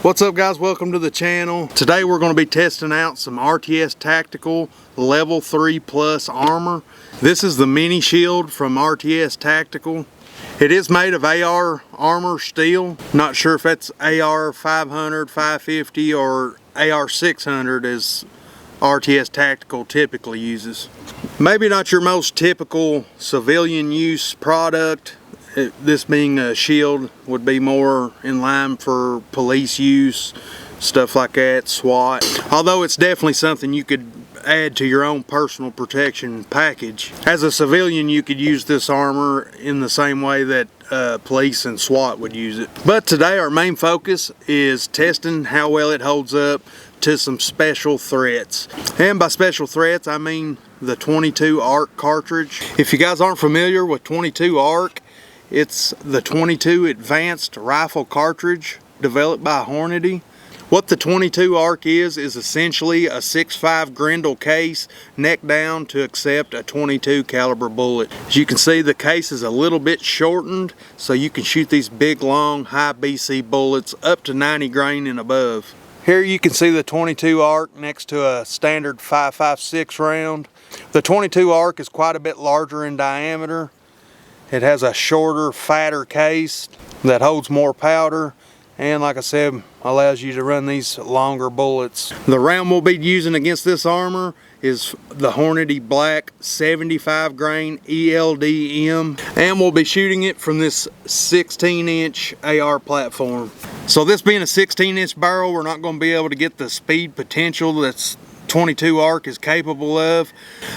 What's up guys, welcome to the channel. Today we're going to be testing out some RTS Tactical level 3 plus armor. This is the mini shield from RTS Tactical. It is made of AR armor steel. Not sure if that's AR 500, 550 or AR 600 as RTS Tactical typically uses. Maybe not your most typical civilian use product. This being a shield would be more in line for police use, stuff like that, SWAT. Although it's definitely something you could add to your own personal protection package. As a civilian, you could use this armor in the same way that police and SWAT would use it. But today our main focus is testing how well it holds up to some special threats. And by special threats, I mean the 22 ARC cartridge. If you guys aren't familiar with 22 ARC, it's the 22 advanced rifle cartridge developed by Hornady. What the 22 ARC is essentially a 6.5 Grendel case neck down to accept a 22 caliber bullet. As you can see, the case is a little bit shortened, so you can shoot these big long high BC bullets up to 90 grain and above. Here you can see the 22 ARC next to a standard 5.56 round. The 22 ARC is quite a bit larger in diameter. It has a shorter, fatter case that holds more powder, and like I said, allows you to run these longer bullets. The round we'll be using against this armor is the Hornady Black 75 grain ELDM, and we'll be shooting it from this 16-inch AR platform. So this being a 16-inch barrel, we're not going to be able to get the speed potential that's 22 ARC is capable of.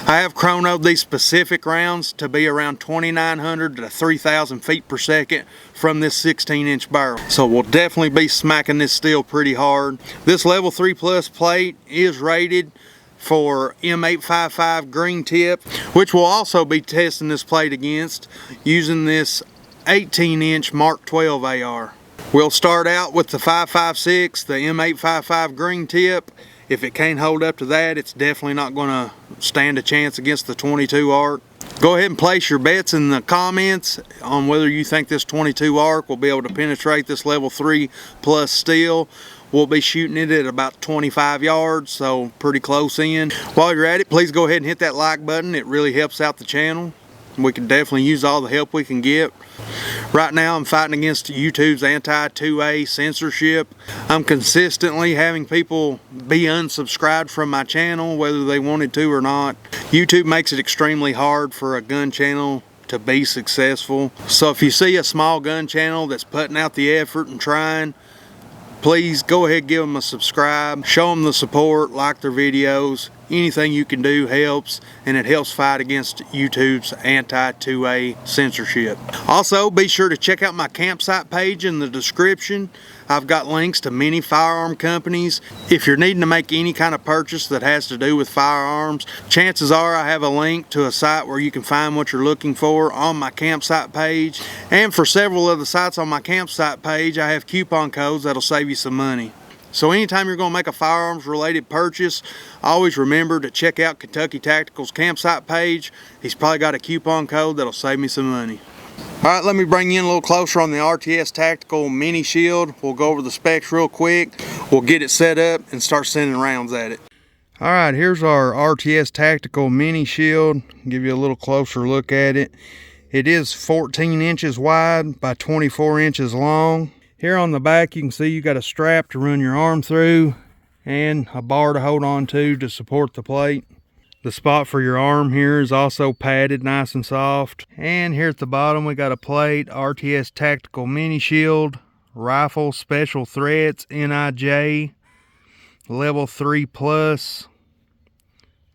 I have chronoed these specific rounds to be around 2,900 to 3,000 feet per second from this 16-inch barrel. So we'll definitely be smacking this steel pretty hard. This level 3 plus plate is rated for M855 green tip, which we'll also be testing this plate against using this 18-inch Mark 12 AR. We'll start out with the 5.56, the M855 green tip. If it can't hold up to that, it's definitely not going to stand a chance against the 22 ARC. Go ahead and place your bets in the comments on whether you think this 22 ARC will be able to penetrate this level 3 plus steel. We'll be shooting it at about 25 yards, so pretty close in. While you're at it, please go ahead and hit that like button. It really helps out the channel. We can definitely use all the help we can get. Right now I'm fighting against YouTube's anti-2A censorship. I'm consistently having people be unsubscribed from my channel whether they wanted to or not. YouTube makes it extremely hard for a gun channel to be successful. So if you see a small gun channel that's putting out the effort and trying, please go ahead and give them a subscribe. Show them the support, like their videos. Anything you can do helps, and it helps fight against YouTube's anti-2A censorship. Also, be sure to check out my campsite page in the description. I've got links to many firearm companies. If you're needing to make any kind of purchase that has to do with firearms, chances are I have a link to a site where you can find what you're looking for on my campsite page. And for several of the sites on my campsite page, I have coupon codes that'll save you some money. So anytime you're going to make a firearms related purchase, always remember to check out Kentucky Tactical's campsite page. He's probably got a coupon code that'll save me some money. Alright, let me bring you in a little closer on the RTS Tactical mini shield. We'll go over the specs real quick. We'll get it set up and start sending rounds at it. Alright, here's our RTS Tactical mini shield. Give you a little closer look at it. It is 14 inches wide by 24 inches long. Here on the back you can see you got a strap to run your arm through and a bar to hold on to support the plate. The spot for your arm here is also padded nice and soft. And here at the bottom we got a plate, RTS Tactical Mini Shield, Rifle Special Threats, NIJ, Level 3 Plus.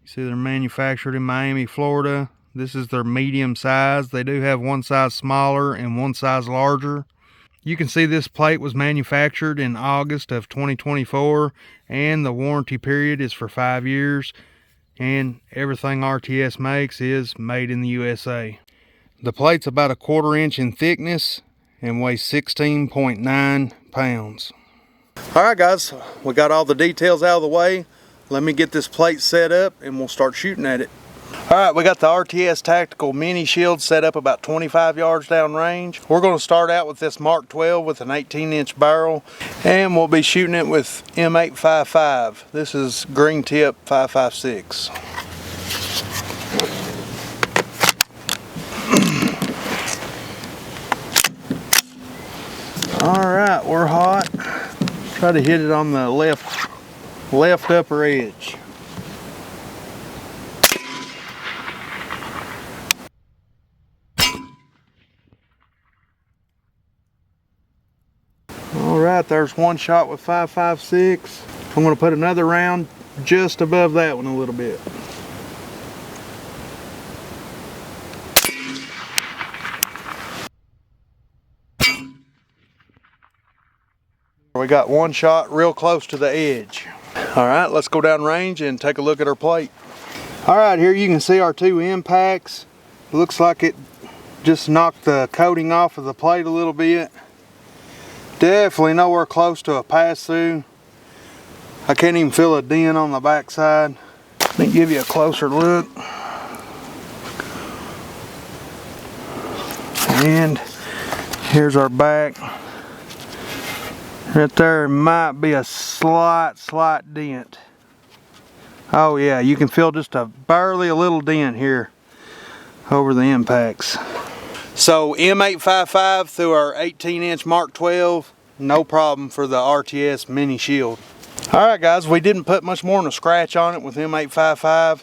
You see they're manufactured in Miami, Florida. This is their medium size. They do have one size smaller and one size larger. You can see this plate was manufactured in August of 2024 and the warranty period is for 5 years, and everything RTS makes is made in the USA. The plate's about 1/4 inch in thickness and weighs 16.9 pounds. Alright guys, we got all the details out of the way. Let me get this plate set up and we'll start shooting at it. Alright, we got the RTS Tactical Mini Shield set up about 25 yards down range. We're going to start out with this Mark 12 with an 18-inch barrel, and we'll be shooting it with M855. This is green tip 5.56. Alright, we're hot. Try to hit it on the left upper edge. Alright, there's one shot with 5.56. I'm going to put another round just above that one a little bit. We got one shot real close to the edge. Alright, let's go down range and take a look at our plate. Alright, here you can see our two impacts. Looks like it just knocked the coating off of the plate a little bit. Definitely nowhere close to a pass-through. I can't even feel a dent on the backside. Let me give you a closer look. And here's our back. Right there might be a slight dent. Oh yeah, you can feel just barely a little dent here over the impacts. So M855 through our 18-inch Mark 12, no problem for the RTS Mini Shield. Alright guys, we didn't put much more than a scratch on it with M855.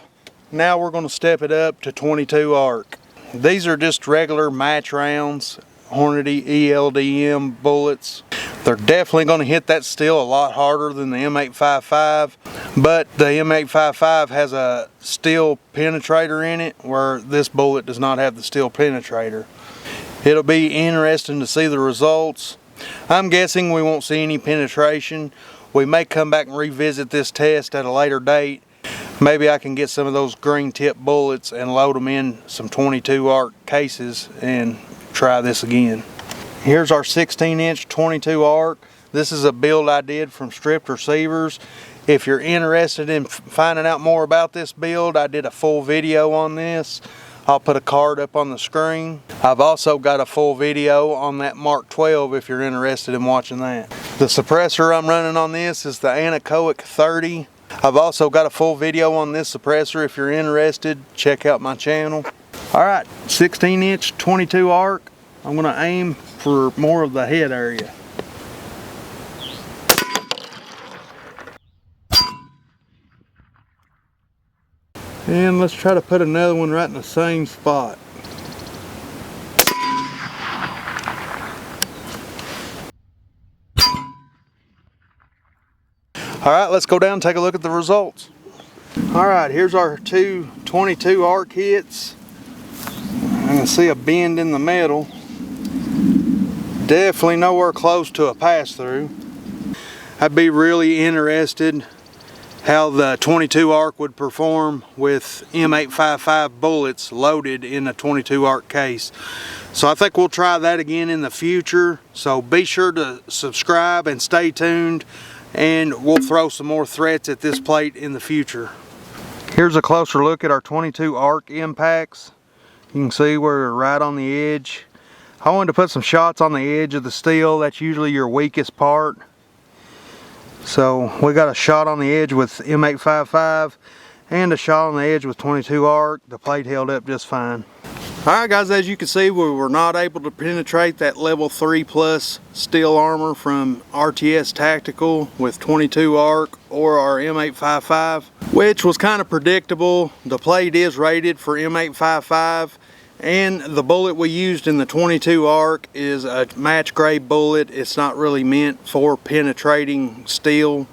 Now we're going to step it up to 22 arc. These are just regular match rounds, Hornady ELDM bullets. They're definitely going to hit that steel a lot harder than the M855, but the M855 has a steel penetrator in it where this bullet does not have the steel penetrator. It'll be interesting to see the results. I'm guessing we won't see any penetration. We may come back and revisit this test at a later date. Maybe I can get some of those green tip bullets and load them in some 22 arc cases and try this again. Here's our 16-inch 22 arc. This is a build I did from stripped receivers. If you're interested in finding out more about this build, I did a full video on this. I'll put a card up on the screen. I've also got a full video on that Mark 12 if you're interested in watching that. The suppressor I'm running on this is the Anechoic 30. I've also got a full video on this suppressor if you're interested. Check out my channel. Alright, 16-inch 22 arc. I'm going to aim for more of the head area. And let's try to put another one right in the same spot. Alright, let's go down and take a look at the results. Alright, here's our two 22 arc hits. I can see a bend in the metal. Definitely nowhere close to a pass-through. I'd be really interested how the 22 arc would perform with M855 bullets loaded in a 22 arc case. So I think we'll try that again in the future. So be sure to subscribe and stay tuned, and we'll throw some more threats at this plate in the future. Here's a closer look at our 22 arc impacts. You can see we're right on the edge. I wanted to put some shots on the edge of the steel. That's usually your weakest part. So we got a shot on the edge with M855 and a shot on the edge with 22 arc. The plate held up just fine. Alright guys, as you can see, we were not able to penetrate that level 3+ steel armor from RTS Tactical with 22 arc or our M855, which was kind of predictable. The plate is rated for M855, and the bullet we used in the 22 arc is a match grade bullet. It's not really meant for penetrating steel.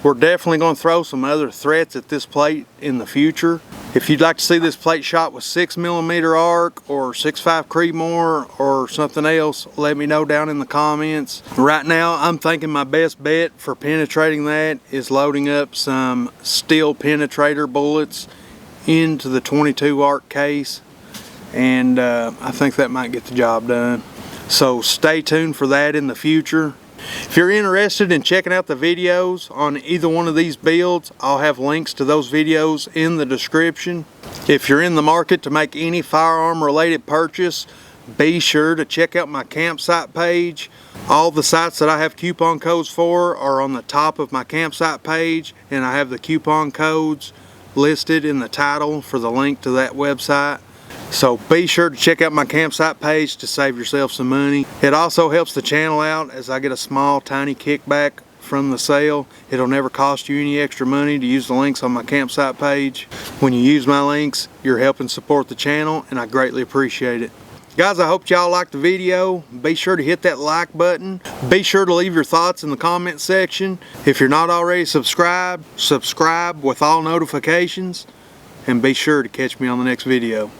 We're definitely going to throw some other threats at this plate in the future. If you'd like to see this plate shot with 6mm arc or 6.5 Creedmoor or something else, let me know down in the comments. Right now, I'm thinking my best bet for penetrating that is loading up some steel penetrator bullets into the 22 arc case, and I think that might get the job done. So stay tuned for that in the future. If you're interested in checking out the videos on either one of these builds, I'll have links to those videos in the description. If you're in the market to make any firearm related purchase, be sure to check out my campsite page. All the sites that I have coupon codes for are on the top of my campsite page, and I have the coupon codes listed in the title for the link to that website. So be sure to check out my campsite page to save yourself some money. It also helps the channel out as I get a small tiny kickback from the sale. It'll never cost you any extra money to use the links on my campsite page. When you use my links, you're helping support the channel, and I greatly appreciate it. Guys, I hope y'all liked the video. Be sure to hit that like button. Be sure to leave your thoughts in the comment section. If you're not already subscribed, subscribe with all notifications, and be sure to catch me on the next video.